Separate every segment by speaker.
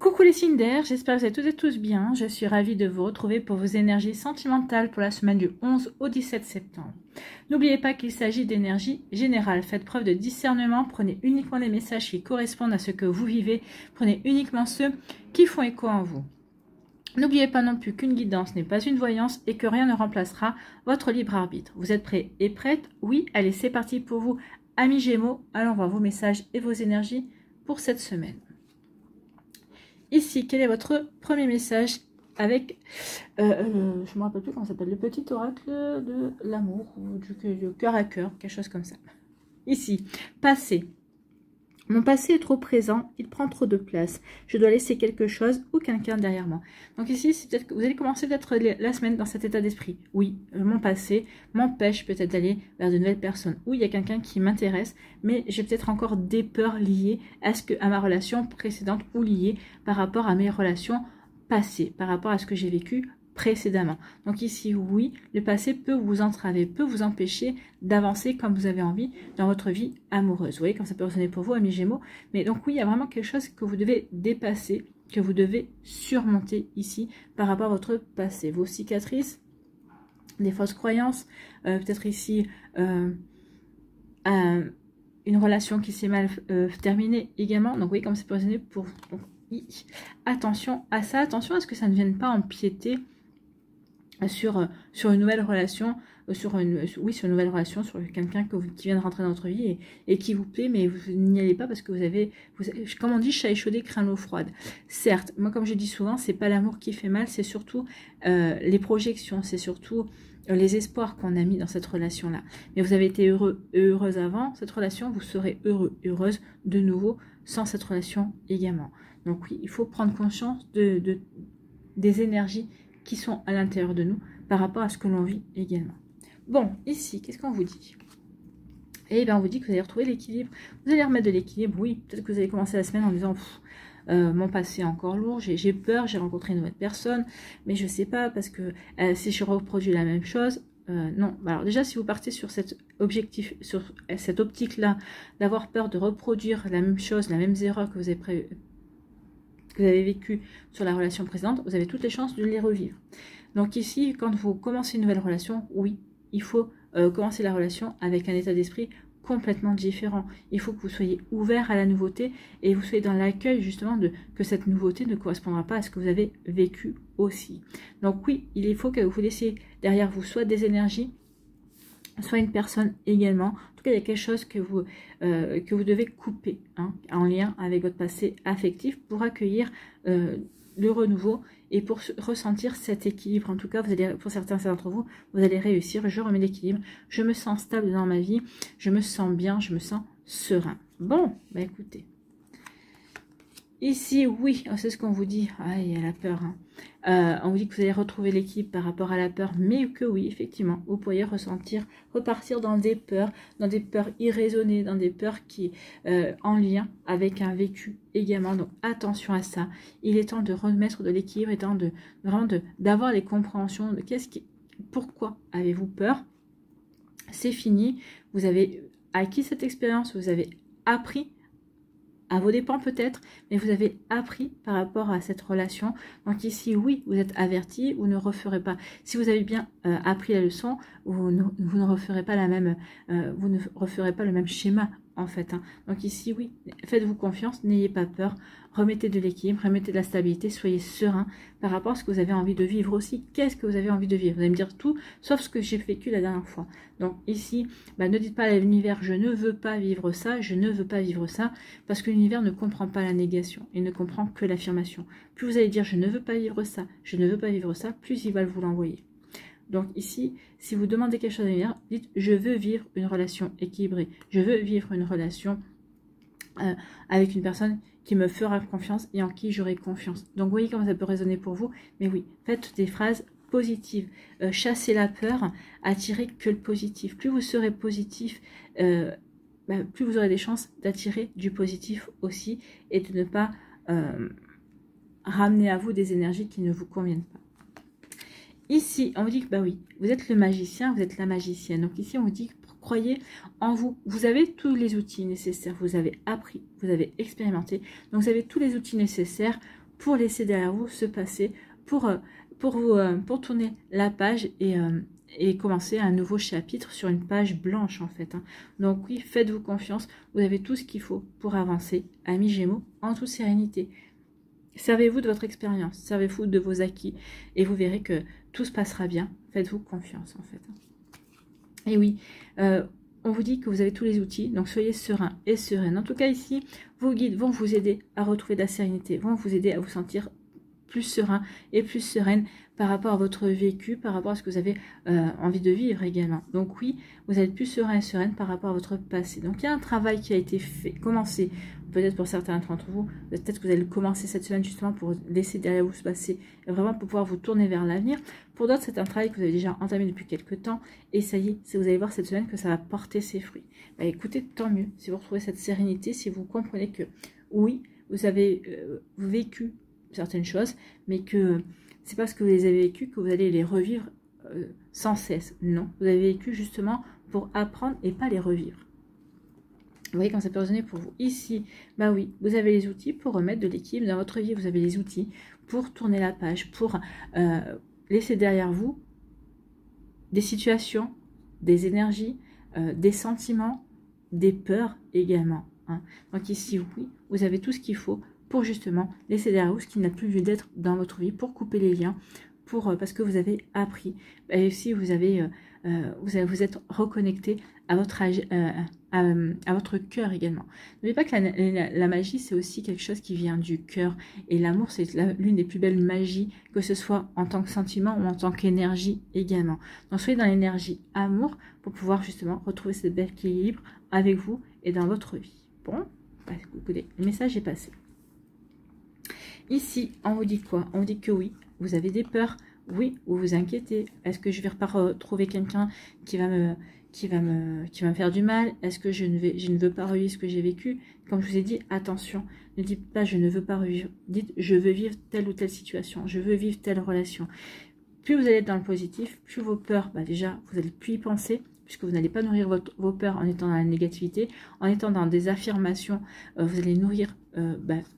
Speaker 1: Coucou les signes d'air, j'espère que vous êtes toutes et tous bien. Je suis ravie de vous retrouver pour vos énergies sentimentales pour la semaine du 11 au 17 septembre. N'oubliez pas qu'il s'agit d'énergie générale. Faites preuve de discernement, prenez uniquement les messages qui correspondent à ce que vous vivez. Prenez uniquement ceux qui font écho en vous. N'oubliez pas non plus qu'une guidance n'est pas une voyance et que rien ne remplacera votre libre arbitre. Vous êtes prêts et prêtes? Oui, allez, c'est parti pour vous, amis Gémeaux. Allons voir vos messages et vos énergies pour cette semaine. Ici, quel est votre premier message avec, je ne me rappelle plus comment ça s'appelle, le petit oracle de l'amour, ou du cœur à cœur, quelque chose comme ça. Ici, passé. Mon passé est trop présent, il prend trop de place. Je dois laisser quelque chose ou quelqu'un derrière moi. Donc ici, c'est peut-être que vous allez commencer peut-être la semaine dans cet état d'esprit. Oui, mon passé m'empêche peut-être d'aller vers de nouvelles personnes. Oui, il y a quelqu'un qui m'intéresse, mais j'ai peut-être encore des peurs liées à ma relation précédente ou liées par rapport à mes relations passées, par rapport à ce que j'ai vécu précédemment. Donc ici, oui, le passé peut vous entraver, peut vous empêcher d'avancer comme vous avez envie dans votre vie amoureuse. Vous voyez comme ça peut résonner pour vous, amis Gémeaux. Mais donc oui, il y a vraiment quelque chose que vous devez dépasser, que vous devez surmonter ici par rapport à votre passé. Vos cicatrices, des fausses croyances, peut-être ici une relation qui s'est mal terminée également. Donc oui, comme ça peut résonner pour vous. Donc, oui, attention à ça, attention à ce que ça ne vienne pas empiéter sur une nouvelle relation, sur une nouvelle relation, sur quelqu'un qui vient de rentrer dans votre vie et qui vous plaît, mais vous n'y allez pas parce que vous avez, comme on dit, chat échaudé craint l'eau froide. Certes, moi comme je dis souvent, c'est pas l'amour qui fait mal, c'est surtout les projections, c'est surtout les espoirs qu'on a mis dans cette relation-là. Mais vous avez été heureux et heureuse avant cette relation, vous serez heureux et heureuse de nouveau sans cette relation également. Donc oui, il faut prendre conscience des énergies qui sont à l'intérieur de nous par rapport à ce que l'on vit également. Bon, ici, qu'est-ce qu'on vous dit? Eh bien, on vous dit que vous allez retrouver l'équilibre. Vous allez remettre de l'équilibre, oui. Peut-être que vous allez commencer la semaine en disant mon passé est encore lourd, j'ai peur, j'ai rencontré une nouvelle personne, mais je ne sais pas, parce que si je reproduis la même chose, non. Alors déjà, si vous partez sur cet objectif, sur cette optique-là, d'avoir peur de reproduire la même chose, la même erreur que vous avez vécu sur la relation précédente, vous avez toutes les chances de les revivre. Donc ici, quand vous commencez une nouvelle relation, oui, il faut commencer la relation avec un état d'esprit complètement différent. Il faut que vous soyez ouvert à la nouveauté et vous soyez dans l'accueil justement que cette nouveauté ne correspondra pas à ce que vous avez vécu aussi. Donc oui, il faut que vous laissiez derrière vous soit des énergies, soit une personne également. En tout cas, il y a quelque chose que vous devez couper en lien avec votre passé affectif pour accueillir le renouveau et pour ressentir cet équilibre. En tout cas, vous allez, pour certains d'entre vous, vous allez réussir. Je remets l'équilibre. Je me sens stable dans ma vie. Je me sens bien. Je me sens serein. Bon, bah écoutez. Ici, oui, c'est ce qu'on vous dit. Ah, il y a la peur. On vous dit que vous allez retrouver l'équilibre par rapport à la peur, mais que oui, effectivement, vous pourriez repartir dans des peurs irraisonnées, dans des peurs qui, en lien avec un vécu également. Donc, attention à ça. Il est temps de remettre de l'équilibre, il est temps vraiment d'avoir les compréhensions de pourquoi avez-vous peur. C'est fini. Vous avez acquis cette expérience, vous avez appris à vos dépens peut-être, mais vous avez appris par rapport à cette relation. Donc ici, oui, vous êtes averti, vous ne referez pas. Si vous avez bien appris la leçon, vous ne referez pas le même schéma en fait. Donc ici, oui, faites-vous confiance, n'ayez pas peur, remettez de l'équilibre, remettez de la stabilité, soyez serein par rapport à ce que vous avez envie de vivre aussi. Qu'est-ce que vous avez envie de vivre? Vous allez me dire tout, sauf ce que j'ai vécu la dernière fois. Donc ici, ne dites pas à l'univers, je ne veux pas vivre ça, je ne veux pas vivre ça, parce que l'univers ne comprend pas la négation, il ne comprend que l'affirmation. Plus vous allez dire, je ne veux pas vivre ça, je ne veux pas vivre ça, plus il va vous l'envoyer. Donc ici, si vous demandez quelque chose à l'univers, dites je veux vivre une relation équilibrée. Je veux vivre une relation avec une personne qui me fera confiance et en qui j'aurai confiance. Donc vous voyez comment ça peut résonner pour vous. Mais oui, faites des phrases positives. Chassez la peur, attirez que le positif. Plus vous serez positif, plus vous aurez des chances d'attirer du positif aussi et de ne pas ramener à vous des énergies qui ne vous conviennent pas. Ici, on vous dit que oui, vous êtes le magicien, vous êtes la magicienne. Donc ici, on vous dit que croyez en vous. Vous avez tous les outils nécessaires. Vous avez appris, vous avez expérimenté. Donc vous avez tous les outils nécessaires pour laisser derrière vous ce passé, pour tourner la page et commencer un nouveau chapitre sur une page blanche en fait. Hein. Donc oui, faites-vous confiance, vous avez tout ce qu'il faut pour avancer, amis Gémeaux, en toute sérénité. Servez-vous de votre expérience, servez-vous de vos acquis et vous verrez que tout se passera bien. Faites-vous confiance en fait. Et oui, on vous dit que vous avez tous les outils, donc soyez serein et sereine. En tout cas ici, vos guides vont vous aider à retrouver de la sérénité, vont vous aider à vous sentir plus serein et plus sereine par rapport à votre vécu, par rapport à ce que vous avez envie de vivre également. Donc oui, vous êtes plus serein et sereine par rapport à votre passé. Donc il y a un travail qui a été fait, commencé, peut-être pour certains d'entre vous, peut-être que vous allez commencer cette semaine justement pour laisser derrière vous ce passé et vraiment pour pouvoir vous tourner vers l'avenir. Pour d'autres, c'est un travail que vous avez déjà entamé depuis quelques temps et ça y est, vous allez voir cette semaine que ça va porter ses fruits. Bah, écoutez, tant mieux, si vous retrouvez cette sérénité, si vous comprenez que oui, vous avez vécu certaines choses, mais que c'est parce que vous les avez vécues que vous allez les revivre sans cesse. Non, vous avez vécu justement pour apprendre et pas les revivre. Vous voyez quand ça peut résonner pour vous. Ici, bah oui, vous avez les outils pour remettre de l'équilibre dans votre vie. Vous avez les outils pour tourner la page, pour laisser derrière vous des situations, des énergies, des sentiments, des peurs également. Hein. Donc ici, oui, vous avez tout ce qu'il faut pour justement laisser derrière vous ce qui n'a plus lieu d'être dans votre vie, pour couper les liens, parce que vous avez appris. Et aussi, vous êtes reconnecté à votre cœur également. N'oubliez pas que la magie, c'est aussi quelque chose qui vient du cœur. Et l'amour, c'est l'une des plus belles magies, que ce soit en tant que sentiment ou en tant qu'énergie également. Donc, soyez dans l'énergie amour pour pouvoir justement retrouver ce bel équilibre avec vous et dans votre vie. Bon, bah, écoutez, le message est passé. Ici, on vous dit quoi? On vous dit que oui, vous avez des peurs, oui, vous vous inquiétez. Est-ce que je vais pas retrouver quelqu'un qui va me faire du mal? Est-ce que je ne veux pas revivre ce que j'ai vécu? Comme je vous ai dit, attention, ne dites pas je ne veux pas revivre, dites je veux vivre telle ou telle situation, je veux vivre telle relation. Plus vous allez être dans le positif, plus vos peurs, bah déjà, vous allez plus y penser, puisque vous n'allez pas nourrir vos peurs en étant dans la négativité, en étant dans des affirmations, vous allez nourrir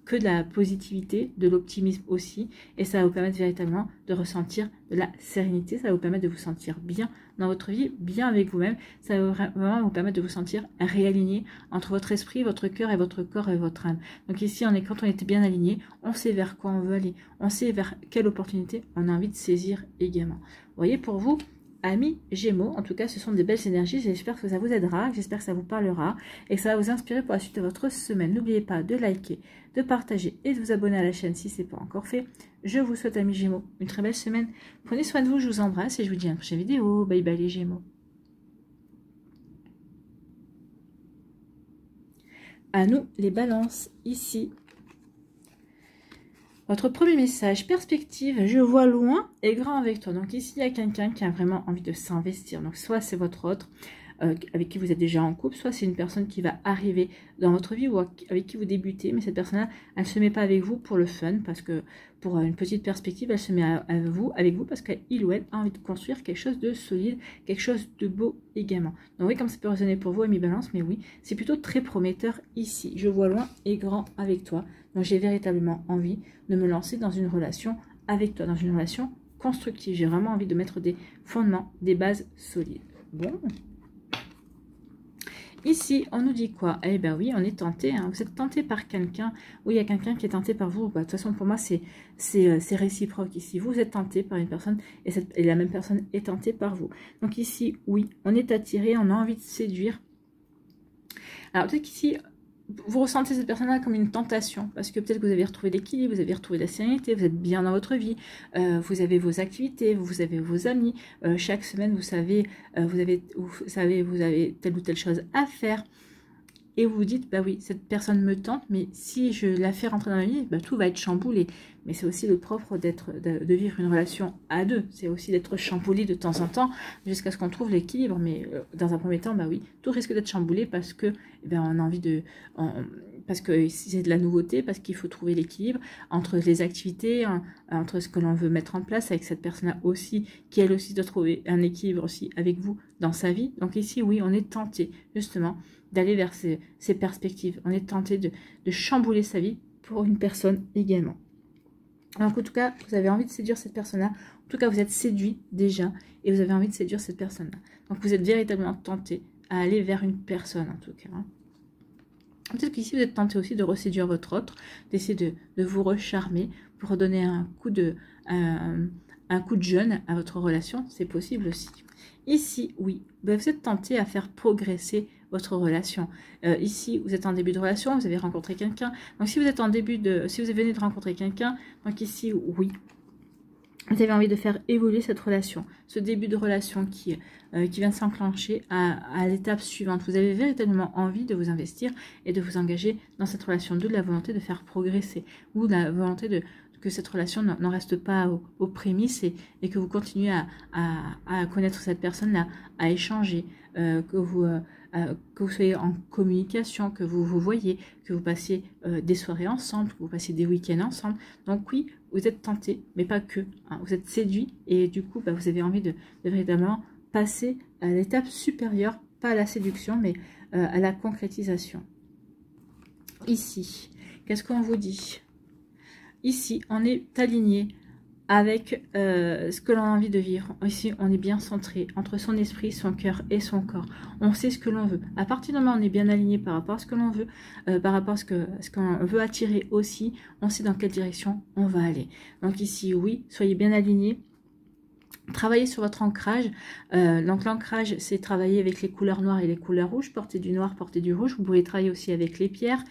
Speaker 1: que de la positivité, de l'optimisme aussi, et ça va vous permettre véritablement de ressentir de la sérénité, ça va vous permettre de vous sentir bien dans votre vie, bien avec vous-même, ça va vraiment vous permettre de vous sentir réaligné entre votre esprit, votre cœur et votre corps et votre âme. Donc ici, quand on était bien aligné, on sait vers quoi on veut aller, on sait vers quelle opportunité on a envie de saisir également. Vous voyez, pour vous, amis Gémeaux, en tout cas, ce sont des belles énergies. J'espère que ça vous aidera, j'espère que ça vous parlera et que ça va vous inspirer pour la suite de votre semaine. N'oubliez pas de liker, de partager et de vous abonner à la chaîne si ce n'est pas encore fait. Je vous souhaite, amis Gémeaux, une très belle semaine. Prenez soin de vous, je vous embrasse et je vous dis à une prochaine vidéo. Bye bye les Gémeaux. À nous les balances, ici. Votre premier message, perspective, je vois loin et grand avec toi. Donc ici, il y a quelqu'un qui a vraiment envie de s'investir. Donc soit c'est votre autre avec qui vous êtes déjà en couple, soit c'est une personne qui va arriver dans votre vie ou avec qui vous débutez. Mais cette personne-là, elle ne se met pas avec vous pour le fun, parce que pour une petite perspective, elle se met avec vous parce qu'il ou elle a envie de construire quelque chose de solide, quelque chose de beau également. Donc oui, comme ça peut résonner pour vous, amis Balance, mais oui, c'est plutôt très prometteur ici. Je vois loin et grand avec toi. Donc j'ai véritablement envie de me lancer dans une relation avec toi, dans une relation constructive. J'ai vraiment envie de mettre des fondements, des bases solides. Bon. Ici, on nous dit quoi? Eh bien oui, on est tenté. Hein. Vous êtes tenté par quelqu'un. Oui, il y a quelqu'un qui est tenté par vous. Bah, de toute façon, pour moi, c'est réciproque ici. Vous êtes tenté par une personne et la même personne est tentée par vous. Donc ici, oui, on est attiré, on a envie de séduire. Alors peut-être qu'ici, vous ressentez cette personne-là comme une tentation, parce que peut-être que vous avez retrouvé l'équilibre, vous avez retrouvé la sérénité, vous êtes bien dans votre vie, vous avez vos activités, vous avez vos amis, chaque semaine, vous avez telle ou telle chose à faire, et vous vous dites, bah oui, cette personne me tente, mais si je la fais rentrer dans ma vie, bah, tout va être chamboulé. Mais c'est aussi le propre de vivre une relation à deux, c'est aussi d'être chamboulé de temps en temps, jusqu'à ce qu'on trouve l'équilibre. Mais dans un premier temps, bah oui, tout risque d'être chamboulé parce que on a envie parce que c'est de la nouveauté, parce qu'il faut trouver l'équilibre entre les activités, entre ce que l'on veut mettre en place avec cette personne-là aussi, qui elle aussi doit trouver un équilibre aussi avec vous dans sa vie. Donc ici, oui, on est tenté justement d'aller vers ces perspectives. On est tenté de chambouler sa vie pour une personne également. Donc, en tout cas, vous avez envie de séduire cette personne-là. En tout cas, vous êtes séduit déjà et vous avez envie de séduire cette personne-là. Donc, vous êtes véritablement tenté à aller vers une personne, en tout cas. Peut-être qu'ici, vous êtes tenté aussi de reséduire votre autre, d'essayer de vous recharmer pour redonner un coup de jeune à votre relation. C'est possible aussi. Ici, oui, vous êtes tenté à faire progresser votre relation. Ici, vous êtes en début de relation, vous avez rencontré quelqu'un. Donc, si vous êtes si vous venez de rencontrer quelqu'un, donc ici, oui, vous avez envie de faire évoluer cette relation. Ce début de relation qui vient de s'enclencher à l'étape suivante. Vous avez véritablement envie de vous investir et de vous engager dans cette relation. D'où la volonté de faire progresser ou la volonté que cette relation n'en reste pas aux prémices et que vous continuez à connaître cette personne-là, à échanger, que vous soyez en communication, que vous vous voyez, que vous passiez des soirées ensemble, que vous passiez des week-ends ensemble. Donc oui, vous êtes tenté, mais pas que. Hein, vous êtes séduit et du coup, vous avez envie de véritablement passer à l'étape supérieure, pas à la séduction, mais à la concrétisation. Ici, qu'est-ce qu'on vous dit? Ici, on est aligné avec ce que l'on a envie de vivre. Ici, on est bien centré entre son esprit, son cœur et son corps. On sait ce que l'on veut. À partir du moment où on est bien aligné par rapport à ce que l'on veut, par rapport à ce qu'on veut attirer aussi, on sait dans quelle direction on va aller. Donc ici, oui, soyez bien alignés. Travaillez sur votre ancrage. Donc l'ancrage, c'est travailler avec les couleurs noires et les couleurs rouges. Portez du noir, portez du rouge. Vous pouvez travailler aussi avec les pierres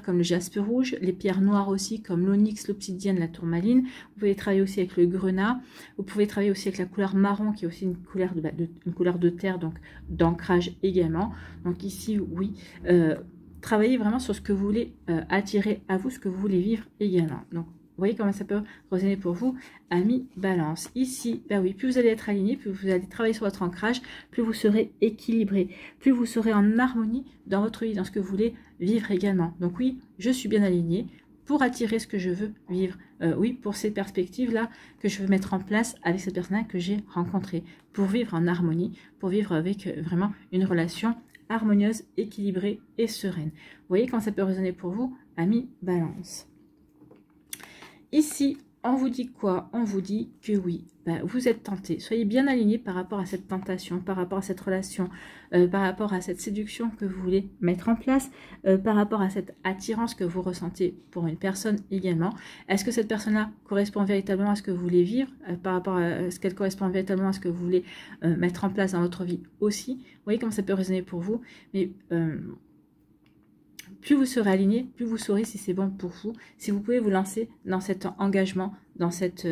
Speaker 1: comme le jaspe rouge, les pierres noires aussi comme l'onyx, l'obsidienne, la tourmaline. Vous pouvez travailler aussi avec le grenat. Vous pouvez travailler aussi avec la couleur marron qui est aussi une couleur de terre, donc d'ancrage également. Donc ici, oui, travaillez vraiment sur ce que vous voulez attirer à vous, ce que vous voulez vivre également. Donc vous voyez comment ça peut résonner pour vous, amis balance. Ici, oui, plus vous allez être aligné, plus vous allez travailler sur votre ancrage, plus vous serez équilibré, plus vous serez en harmonie dans votre vie, dans ce que vous voulez vivre également. Donc oui, je suis bien aligné pour attirer ce que je veux vivre. Oui, pour ces perspectives-là que je veux mettre en place avec cette personne-là que j'ai rencontrée, pour vivre en harmonie, pour vivre avec vraiment une relation harmonieuse, équilibrée et sereine. Vous voyez comment ça peut résonner pour vous, amis balance. Ici, on vous dit quoi? On vous dit que oui, vous êtes tenté. Soyez bien alignés par rapport à cette tentation, par rapport à cette relation, par rapport à cette séduction que vous voulez mettre en place, par rapport à cette attirance que vous ressentez pour une personne également. Est-ce que cette personne-là correspond véritablement à ce que vous voulez vivre, par rapport à ce qu'elle correspond véritablement à ce que vous voulez mettre en place dans votre vie aussi? Vous voyez comment ça peut résonner pour vous, mais plus vous serez aligné, plus vous saurez si c'est bon pour vous, si vous pouvez vous lancer dans cet engagement, dans cette,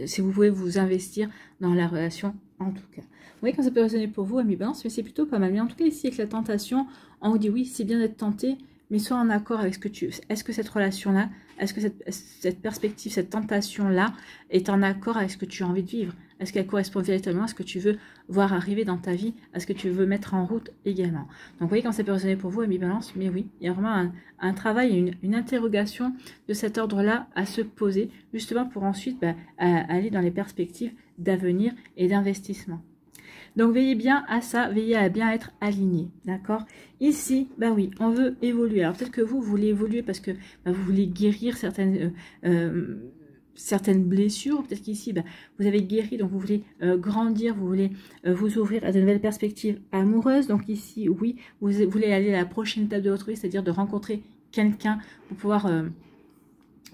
Speaker 1: si vous pouvez vous investir dans la relation en tout cas. Vous voyez quand ça peut résonner pour vous, amis balance, mais c'est plutôt pas mal. Mais en tout cas ici avec la tentation, on vous dit oui, c'est bien d'être tenté, mais sois en accord avec ce que tu... Est-ce que cette relation-là, est-ce que cette perspective, cette tentation-là est en accord avec ce que tu as envie de vivre? Est-ce qu'elle correspond véritablement à ce que tu veux voir arriver dans ta vie, à ce que tu veux mettre en route également? Donc vous voyez quand ça peut résonner pour vous, amis balance, mais oui, il y a vraiment un travail, une interrogation de cet ordre-là à se poser, justement pour ensuite aller dans les perspectives d'avenir et d'investissement. Donc veillez bien à ça, veillez à bien être aligné, d'accord? Ici, oui, on veut évoluer. Alors peut-être que vous voulez évoluer parce que vous voulez guérir certaines blessures. Peut-être qu'ici, vous avez guéri, donc vous voulez grandir, vous voulez vous ouvrir à de nouvelles perspectives amoureuses. Donc ici, oui, vous voulez aller à la prochaine étape de votre vie, c'est-à-dire de rencontrer quelqu'un pour pouvoir...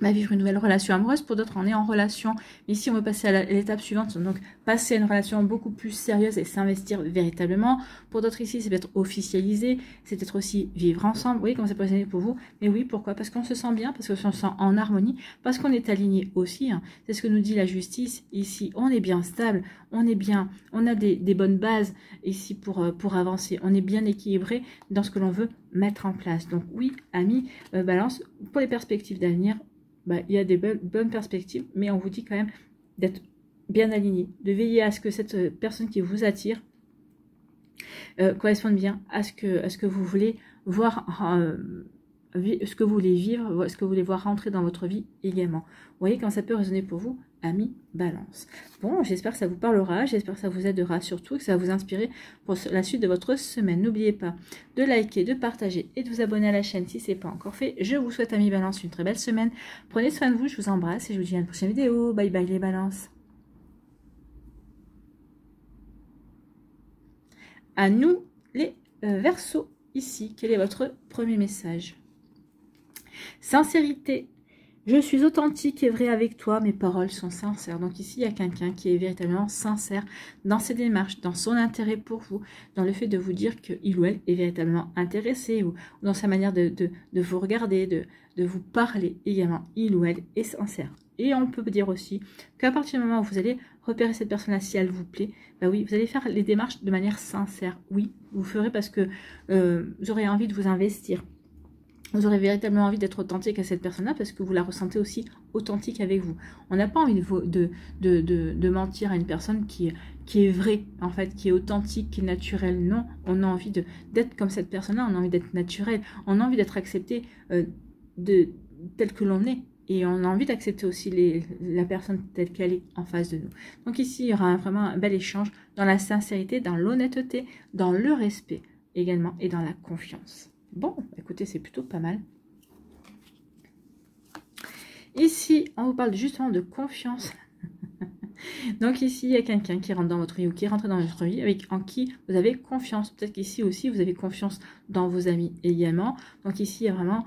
Speaker 1: vivre une nouvelle relation amoureuse. Pour d'autres, on est en relation. Mais ici, on va passer à l'étape suivante. Donc, passer à une relation beaucoup plus sérieuse et s'investir véritablement. Pour d'autres ici, c'est peut-être officialiser. C'est peut-être aussi vivre ensemble. Vous voyez comment ça peut résonner pour vous. Mais oui, pourquoi? Parce qu'on se sent bien, parce qu'on se sent en harmonie, parce qu'on est aligné aussi. Hein. C'est ce que nous dit la justice. Ici, on est bien stable, on est bien, on a des bonnes bases ici pour avancer. On est bien équilibré dans ce que l'on veut mettre en place. Donc oui, amis, balance, pour les perspectives d'avenir, il y a des bonnes perspectives, mais on vous dit quand même d'être bien aligné, de veiller à ce que cette personne qui vous attire corresponde bien à ce que vous voulez voir ce que vous voulez vivre, ce que vous voulez voir rentrer dans votre vie également. Vous voyez quand ça peut résonner pour vous, amis Balance. Bon, j'espère que ça vous parlera, j'espère que ça vous aidera surtout, que ça va vous inspirer pour la suite de votre semaine. N'oubliez pas de liker, de partager et de vous abonner à la chaîne si ce n'est pas encore fait. Je vous souhaite, amis Balance, une très belle semaine. Prenez soin de vous, je vous embrasse et je vous dis à une prochaine vidéo. Bye bye les Balances. À nous les Verseaux, ici, quel est votre premier message? Sincérité. Je suis authentique et vrai avec toi, mes paroles sont sincères. Donc ici, il y a quelqu'un qui est véritablement sincère dans ses démarches, dans son intérêt pour vous, dans le fait de vous dire qu'il ou elle est véritablement intéressé, ou dans sa manière de vous regarder, de vous parler également. Il ou elle est sincère. Et on peut dire aussi qu'à partir du moment où vous allez repérer cette personne-là, si elle vous plaît, bah oui, vous allez faire les démarches de manière sincère. Oui, vous ferez parce que vous aurez envie de vous investir. Vous aurez véritablement envie d'être authentique à cette personne-là parce que vous la ressentez aussi authentique avec vous. On n'a pas envie de mentir à une personne qui est vraie, en fait, qui est authentique, qui est naturelle. Non, on a envie d'être comme cette personne-là, on a envie d'être naturel, on a envie d'être accepté tel que l'on est. Et on a envie d'accepter aussi la personne telle qu'elle est en face de nous. Donc ici, il y aura vraiment un bel échange dans la sincérité, dans l'honnêteté, dans le respect également et dans la confiance. Bon, écoutez, c'est plutôt pas mal. Ici, on vous parle justement de confiance. Donc ici, il y a quelqu'un qui rentre dans votre vie ou qui rentre dans votre vie en qui vous avez confiance. Peut-être qu'ici aussi, vous avez confiance dans vos amis également. Donc ici, il y a vraiment...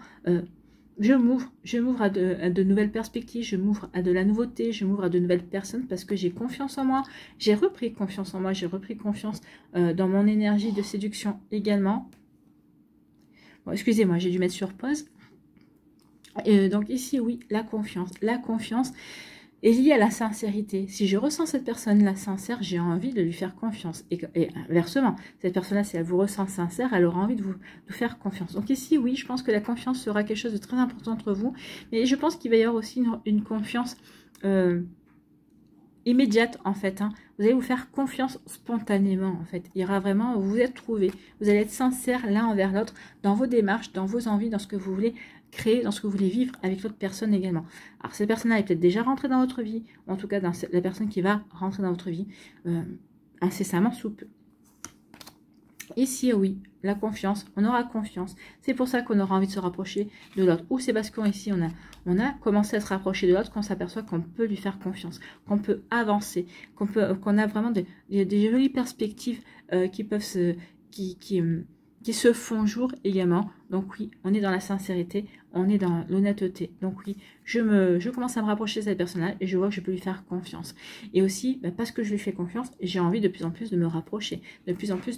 Speaker 1: je m'ouvre à de nouvelles perspectives, je m'ouvre à de la nouveauté, je m'ouvre à de nouvelles personnes parce que j'ai confiance en moi. J'ai repris confiance en moi, j'ai repris confiance dans mon énergie de séduction également. Bon, excusez-moi, j'ai dû mettre sur pause. Donc ici, oui, la confiance. La confiance est liée à la sincérité. Si je ressens cette personne-là sincère, j'ai envie de lui faire confiance. Et inversement, cette personne-là, si elle vous ressent sincère, elle aura envie de vous faire confiance. Donc ici, oui, je pense que la confiance sera quelque chose de très important entre vous. Mais je pense qu'il va y avoir aussi une confiance immédiate, en fait. Hein. Vous allez vous faire confiance spontanément, en fait. Il y aura vraiment, vous vous êtes trouvés. Vous allez être sincères l'un envers l'autre dans vos démarches, dans vos envies, dans ce que vous voulez créer, dans ce que vous voulez vivre avec l'autre personne également. Alors, cette personne-là est peut-être déjà rentrée dans votre vie, ou en tout cas, dans la personne qui va rentrer dans votre vie incessamment sous peu. Ici, oui, la confiance, on aura confiance. C'est pour ça qu'on aura envie de se rapprocher de l'autre. Ou c'est parce qu'ici, on a commencé à se rapprocher de l'autre qu'on s'aperçoit qu'on peut lui faire confiance, qu'on peut avancer, qu'on a vraiment des jolies perspectives qui peuvent qui se font jour également. Donc oui, on est dans la sincérité, on est dans l'honnêteté. Donc oui, je commence à me rapprocher de cette personne-là et je vois que je peux lui faire confiance. Et aussi, parce que je lui fais confiance, j'ai envie de plus en plus de me rapprocher, de plus en plus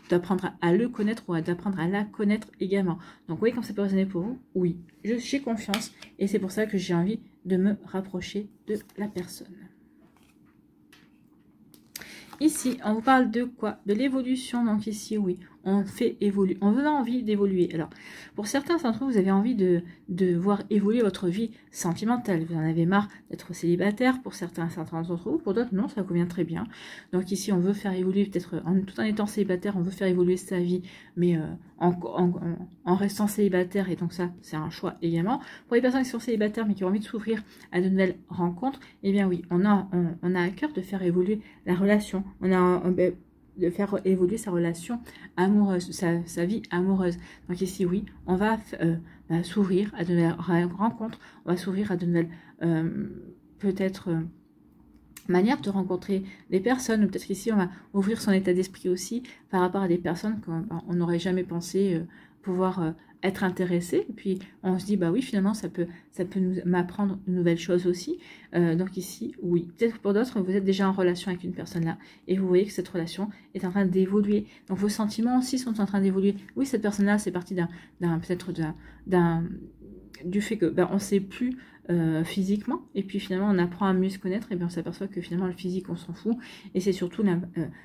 Speaker 1: d'apprendre à le connaître ou d'apprendre à la connaître également. Donc oui, comme ça peut résonner pour vous, oui, j'ai confiance et c'est pour ça que j'ai envie de me rapprocher de la personne. Ici, on vous parle de quoi? De l'évolution. Donc ici, oui, on fait évoluer. On a envie d'évoluer. Alors, pour certains d'entre vous, vous avez envie de voir évoluer votre vie sentimentale. Vous en avez marre d'être célibataire pour certains d'entre vous. Pour d'autres, non, ça convient très bien. Donc ici, on veut faire évoluer, peut-être tout en étant célibataire, on veut faire évoluer sa vie, mais en restant célibataire. Et donc ça, c'est un choix également. Pour les personnes qui sont célibataires, mais qui ont envie de s'ouvrir à de nouvelles rencontres, eh bien oui, on a à cœur de faire évoluer la relation. On a de faire évoluer sa relation amoureuse, sa vie amoureuse. Donc ici, oui, on va s'ouvrir à de nouvelles rencontres, on va s'ouvrir à de nouvelles, peut-être, manières de rencontrer des personnes, ou peut-être qu'ici, on va ouvrir son état d'esprit aussi par rapport à des personnes qu'on n'aurait jamais pensé pouvoir être intéressé. Et puis, on se dit, bah oui, finalement, ça peut m'apprendre de nouvelles choses aussi. Donc ici, oui. Peut-être que pour d'autres, vous êtes déjà en relation avec une personne là, et vous voyez que cette relation est en train d'évoluer. Donc vos sentiments aussi sont en train d'évoluer. Oui, cette personne-là, c'est parti du fait que on ne sait plus physiquement, et puis finalement on apprend à mieux se connaître, et bien on s'aperçoit que finalement le physique on s'en fout, et c'est surtout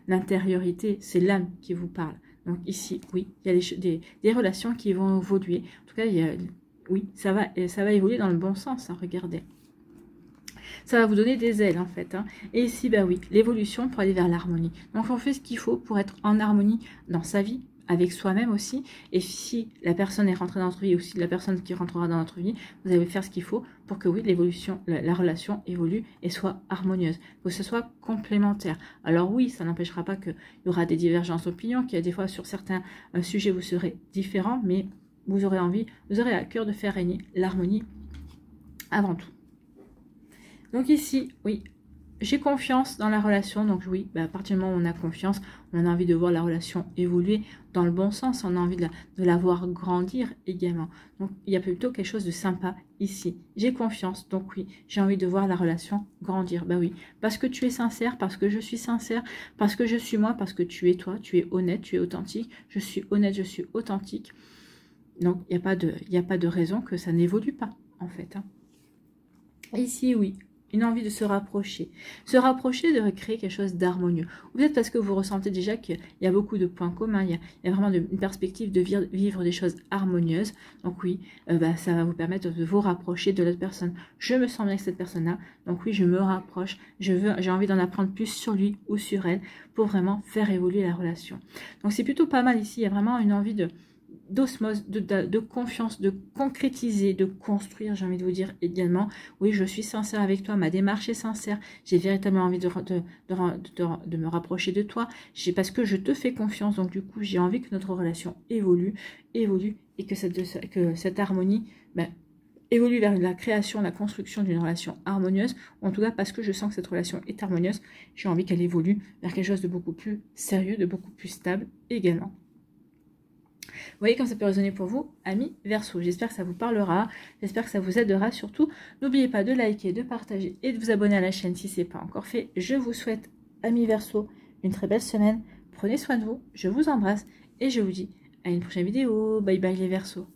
Speaker 1: l'intériorité, c'est l'âme qui vous parle. Donc ici, oui, il y a des relations qui vont évoluer. En tout cas, oui, ça va évoluer dans le bon sens, hein, regardez. Ça va vous donner des ailes en fait. Hein. Et ici, bah oui, l'évolution pour aller vers l'harmonie. Donc on fait ce qu'il faut pour être en harmonie dans sa vie, avec soi-même aussi. Et si la personne est rentrée dans notre vie, ou si la personne qui rentrera dans notre vie, vous allez faire ce qu'il faut pour que oui, l'évolution, la relation évolue et soit harmonieuse, que ce soit complémentaire. Alors oui, ça n'empêchera pas qu'il y aura des divergences d'opinion, qu'il y a des fois sur certains sujets vous serez différents, mais vous aurez envie, vous aurez à cœur de faire régner l'harmonie avant tout. Donc ici, oui, j'ai confiance dans la relation, donc oui, à partir du moment où on a confiance, on a envie de voir la relation évoluer dans le bon sens, on a envie de la voir grandir également. Donc il y a plutôt quelque chose de sympa ici. J'ai confiance, donc oui, j'ai envie de voir la relation grandir. Bah oui, parce que tu es sincère, parce que je suis sincère, parce que je suis moi, parce que tu es toi, tu es honnête, tu es authentique, je suis honnête, je suis authentique. Donc il n'y a pas de raison que ça n'évolue pas, en fait. Ici, oui. Une envie de se rapprocher de recréer quelque chose d'harmonieux. Ou peut-être parce que vous ressentez déjà qu'il y a beaucoup de points communs, il y a vraiment une perspective de vivre des choses harmonieuses. Donc oui, ça va vous permettre de vous rapprocher de l'autre personne. Je me sens bien avec cette personne-là, donc oui, je me rapproche, j'ai envie d'en apprendre plus sur lui ou sur elle pour vraiment faire évoluer la relation. Donc c'est plutôt pas mal ici, il y a vraiment une envie d'osmose, de confiance, de concrétiser, de construire, j'ai envie de vous dire également, oui, je suis sincère avec toi, ma démarche est sincère, j'ai véritablement envie de me rapprocher de toi, parce que je te fais confiance, donc du coup, j'ai envie que notre relation évolue, et que cette harmonie évolue vers la création, la construction d'une relation harmonieuse, en tout cas parce que je sens que cette relation est harmonieuse, j'ai envie qu'elle évolue vers quelque chose de beaucoup plus sérieux, de beaucoup plus stable également. Vous voyez comme ça peut résonner pour vous, amis Verseau. J'espère que ça vous parlera, j'espère que ça vous aidera surtout. N'oubliez pas de liker, de partager et de vous abonner à la chaîne si ce n'est pas encore fait. Je vous souhaite, amis Verseau, une très belle semaine. Prenez soin de vous, je vous embrasse et je vous dis à une prochaine vidéo. Bye bye les Verseaux.